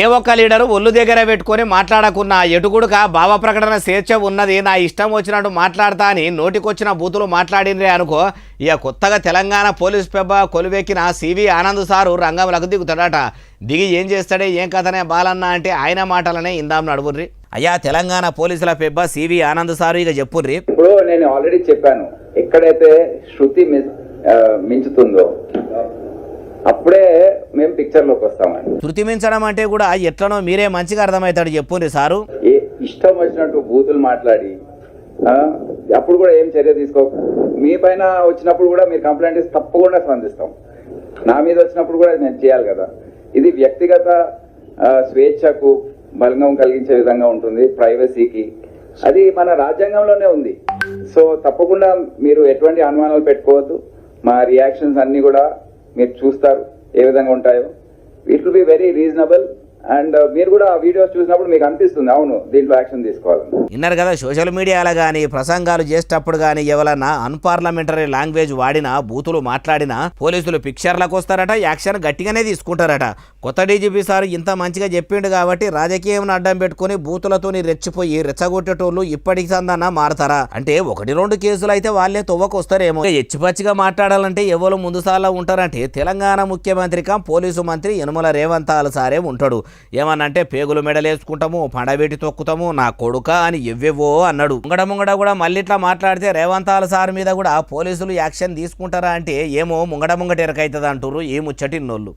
ఏ ఒక్క లీడరు ఒళ్ళు దగ్గర పెట్టుకొని మాట్లాడకున్నా ఎటుకుడుక భావ ప్రకటన స్వేచ్ఛ ఉన్నది, నా ఇష్టం వచ్చినట్టు మాట్లాడతా అని నోటికొచ్చిన బూతులు మాట్లాడిండ్రే అనుకో, ఇక కొత్తగా తెలంగాణ పోలీస్ పెబ్బ కొలువెక్కిన సివి ఆనంద్ సారు రంగంలోకి దిగుతాడట. దిగి ఏం చేస్తాడే ఏం కథనే బాలన్న అంటే ఆయన మాటలనే ఇందాం నడువుర్రి. అయ్యా తెలంగాణ పోలీసుల పెబ్బ సివి ఆనంద్ సారు ఇక చెప్పుర్రి. ఇప్పుడు నేను ఆల్రెడీ చెప్పాను, ఎక్కడైతే శృతి మించుతుందో అప్పుడే మేము పిక్చర్ లోకి వస్తామని. శృతి మించడం అంటే కూడా ఎట్లనో మీరే మంచిగా అర్థమవుతాడు చెప్పుర్రి సారు. ఇష్టం వచ్చినట్టు బూతులు మాట్లాడి అప్పుడు కూడా ఏం చర్య తీసుకో. మీ పైన వచ్చినప్పుడు కూడా మీరు కంప్లైంట్ ఇస్తే తప్పకుండా స్పందిస్తాం. నా మీద వచ్చినప్పుడు కూడా నేను చేయాలి కదా. ఇది వ్యక్తిగత స్వేచ్ఛకు భంగం కలిగించే విధంగా ఉంటుంది, ప్రైవసీకి. అది మన రాజ్యాంగంలోనే ఉంది. సో తప్పకుండా మీరు ఎటువంటి అనుమానాలు పెట్టుకోవద్దు. మా రియాక్షన్స్ అన్ని కూడా మీరు చూస్తారు ఏ విధంగా ఉంటాయో. It will be very reasonable. And మీరు కూడా ఆ వీడియోస్ చూసినప్పుడు మీకు అనిపిస్తుంది అవును దీంట్లో యాక్షన్ తీసుకోవాలని. విన్నారు కదా, సోషల్ మీడియాలో కానీ ప్రసంగాలు చేసేటప్పుడు కానీ ఎవరన్నా అన్పార్లమెంటరీ లాంగ్వేజ్ వాడినా బూతులు మాట్లాడినా పోలీసులు పిక్చర్లకు వస్తారట, యాక్షన్ గట్టిగానే తీసుకుంటారట. కొత్త డీజీపీ సార్ ఇంత మంచిగా చెప్పిండు కాబట్టి రాజకీయం అడ్డం పెట్టుకుని బూతులతో రెచ్చిపోయి రెచ్చగొట్టేటోళ్ళు ఇప్పటికి సందన్నా మారతారా అంటే 1-2 కేసులు అయితే వాళ్ళే తొవ్వకు వస్తారేమో. ఎచ్చిపచ్చిగా మాట్లాడాలంటే ఎవరు ముందు సార్లు ఉంటారంటే తెలంగాణ ముఖ్యమంత్రి పోలీసు మంత్రి యనమల రేవంత్ సారే ఉంటాడు. ఏమన్నంటే పేగులు మెడలేసుకుంటాము, పండబెట్టి తొక్కుతాము, నా కొడుక అని ఎవ్వెవో అన్నాడు. ముంగడ కూడా మళ్ళీ ఇట్లా మాట్లాడితే రేవంత్ సార్ మీద కూడా పోలీసులు యాక్షన్ తీసుకుంటారా అంటే ఏమో ముంగట ఎరకైతుంది అంటారు ఈ ముచ్చటిన్నోళ్ళు.